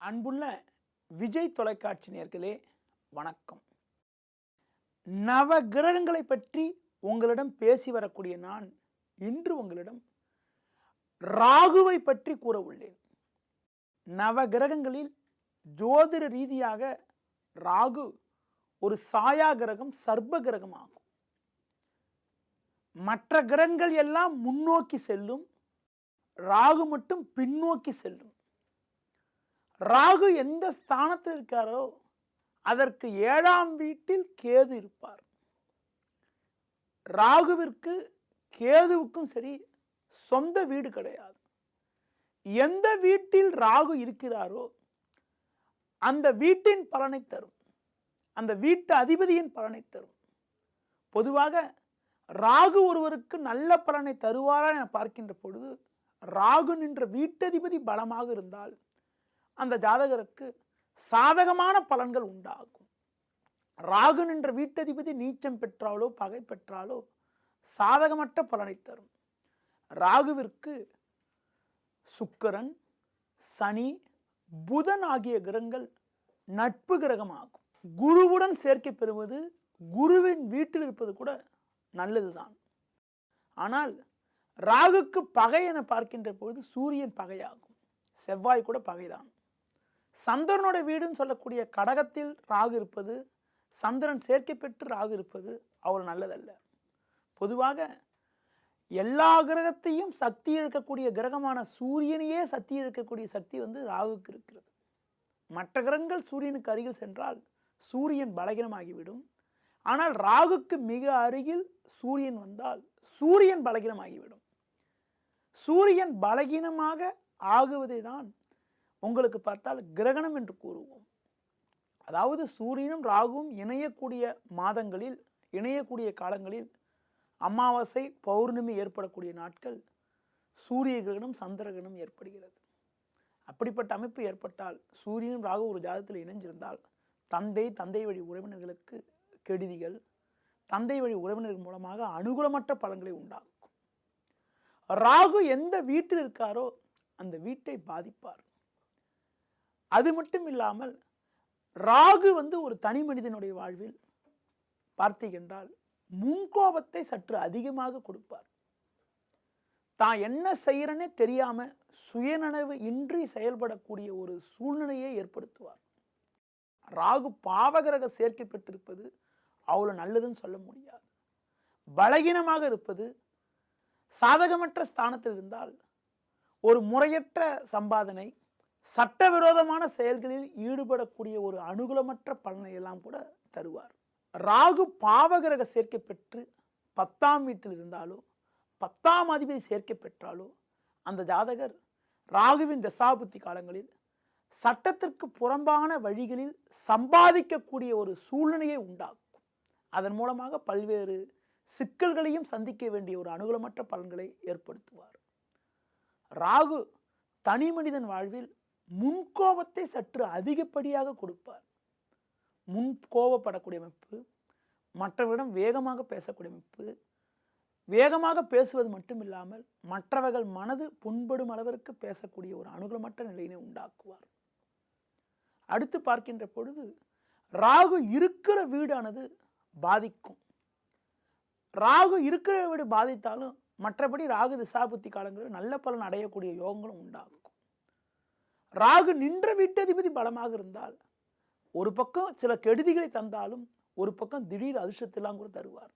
அன்புள்ள விஜய் தொலைக்காட்சி நேயர்களே வணக்கம். நவ கிரகங்களை பற்றி உங்களிடம் பேசி வரக்கூடிய நான் இன்று உங்களிடம் ராகுவை பற்றி கூற உள்ளேன். நவ கிரகங்களில் ஜோதிட ரீதியாக ராகு ஒரு சாயா கிரகம், சர்ப்ப கிரகம் ஆகும். மற்ற கிரகங்கள் எல்லாம் முன்னோக்கி செல்லும், ராகு மட்டும் பின்னோக்கி செல்லும். ராகு எந்த ஸ்தானத்தில் இருக்காரோ அதற்கு 7ஆம் வீட்டில் கேது இருப்பார். ராகுவிற்கு கேதுவுக்கும் சரி சொந்த வீடு கிடையாது. எந்த வீட்டில் ராகு இருக்கிறாரோ அந்த வீட்டின் பலனை தரும், அந்த வீட்டு அதிபதியின் பலனை தரும். பொதுவாக ராகு ஒருவருக்கு நல்ல பலனை தருவாரா என பார்க்கின்ற பொழுது, ராகு நின்ற வீட்டதிபதி பலமாக இருந்தால் அந்த ஜாதகருக்கு சாதகமான பலன்கள் உண்டாகும். ராகு நின்ற வீட்டதிபதி நீச்சம் பெற்றாலோ பகை பெற்றாலோ சாதகமற்ற பலனை தரும். ராகுவிற்கு சுக்கிரன், சனி, புதன் ஆகிய கிரகங்கள் நட்பு கிரகமாகும். குருவுடன் சேர்க்கை பெறுவது, குருவின் வீட்டில் இருப்பது கூட நல்லதுதான். ஆனால் ராகுக்கு பகை என பார்க்கின்ற பொழுது சூரியன் பகையாகும், செவ்வாய் கூட பகைதான். சந்திரனோட வீடுன்னு சொல்லக்கூடிய கடகத்தில் ராகு இருப்பது, சந்திரன் சேர்க்கை பெற்று ராகு இருப்பது அவ்வளவு நல்லதல்ல. பொதுவாக எல்லா கிரகத்தையும் சக்தி இழக்கக்கூடிய கிரகமான சூரியனையே சக்தி இழக்கக்கூடிய சக்தி ராகுக்கு இருக்கிறது. மற்ற கிரகங்கள் சூரியனுக்கு அருகில் சென்றால் சூரியன் பலகீனமாகிவிடும். ஆனால் ராகுக்கு மிக அருகில் சூரியன் வந்தால் சூரியன் பலகீனமாகிவிடும். சூரியன் பலகீனமாக ஆகுவதை தான் உங்களுக்கு பார்த்தால் கிரகணம் என்று கூறுவோம். அதாவது சூரியனும் ராகுவும் இணையக்கூடிய மாதங்களில், இணையக்கூடிய காலங்களில் அமாவாசை, பௌர்ணமி ஏற்படக்கூடிய நாட்கள் சூரிய கிரகணம், சந்திர கிரகணம் ஏற்படுகிறது. அப்படிப்பட்ட அமைப்பு ஏற்பட்டால், சூரியனும் ராகு ஒரு ஜாதகத்தில் இணைஞ்சிருந்தால் தந்தை வழி உறவினர்களுக்கு கெடுதிகள், தந்தை வழி உறவினர்கள் மூலமாக அனுகூலமற்ற பலன்களை உண்டாக்கும். ராகு எந்த வீட்டில் இருக்காரோ அந்த வீட்டை பாதிப்பார். அது மட்டும் இல்லாமல் ராகு ஒரு தனி மனிதனுடைய வாழ்வில் பார்த்தீங்கன்றால் முன்கோபத்தை சற்று அதிகமாக கொடுப்பார். தான் என்ன செய்யறனே தெரியாம சுயநனவு இன்றி செயல்படக்கூடிய ஒரு சூழ்நிலையை ஏற்படுத்துவார். ராகு பாவகிரக சேர்க்கை பெற்றிருப்பது அவ்வளவு நல்லதுன்னு சொல்ல முடியாது. பலகீனமாக இருப்பது, சாதகமற்ற ஸ்தானத்தில் இருந்தால் ஒரு முறையற்ற சம்பாதனை, சட்டவிரோதமான செயல்களில் ஈடுபடக்கூடிய ஒரு அனுகூலமற்ற பலனை எல்லாம் கூட தருவார். ராகு பாவகிரக சேர்க்கை பெற்று 10ஆம் வீட்டில் இருந்தாலோ, 10ஆம் அதிபதி சேர்க்கை பெற்றாலோ அந்த ஜாதகர் ராகுவின் தசாபுத்தி காலங்களில் சட்டத்திற்கு புறம்பான வழிகளில் சம்பாதிக்கக்கூடிய ஒரு சூழ்நிலையை உண்டாக்கும். அதன் மூலமாக பல்வேறு சிக்கல்களையும் சந்திக்க வேண்டிய ஒரு அனுகூலமற்ற பலன்களை ஏற்படுத்துவார். ராகு தனி மனிதன் வாழ்வில் முன்கோபத்தை சற்று அதிகப்படியாக கொடுப்பார். முன்கோபப்படக்கூடிய அமைப்பு, மற்றவரிடம் வேகமாக பேசக்கூடிய அமைப்பு, வேகமாக பேசுவது மட்டும் இல்லாமல் மற்றவர்கள் மனது புண்படும் அளவிற்கு பேசக்கூடிய ஒரு அனுகூலமற்ற நிலையினை உண்டாக்குவார். அடுத்து பார்க்கின்ற பொழுது ராகு இருக்கிற வீடானது பாதிக்கும். ராகு இருக்கிற வீடு பாதித்தாலும் மற்றபடி ராகு திசாபுத்தி காலங்களில் நல்ல பலன் அடையக்கூடிய யோகங்களும் உண்டாகும். ராகு நின்ற வீட்டதிபதி பலமாக இருந்தால் ஒரு பக்கம் சில கெடுதிகளை தந்தாலும் ஒரு பக்கம் திடீர் அதிர்ஷ்டத்தெல்லாம் கூட தருவார்.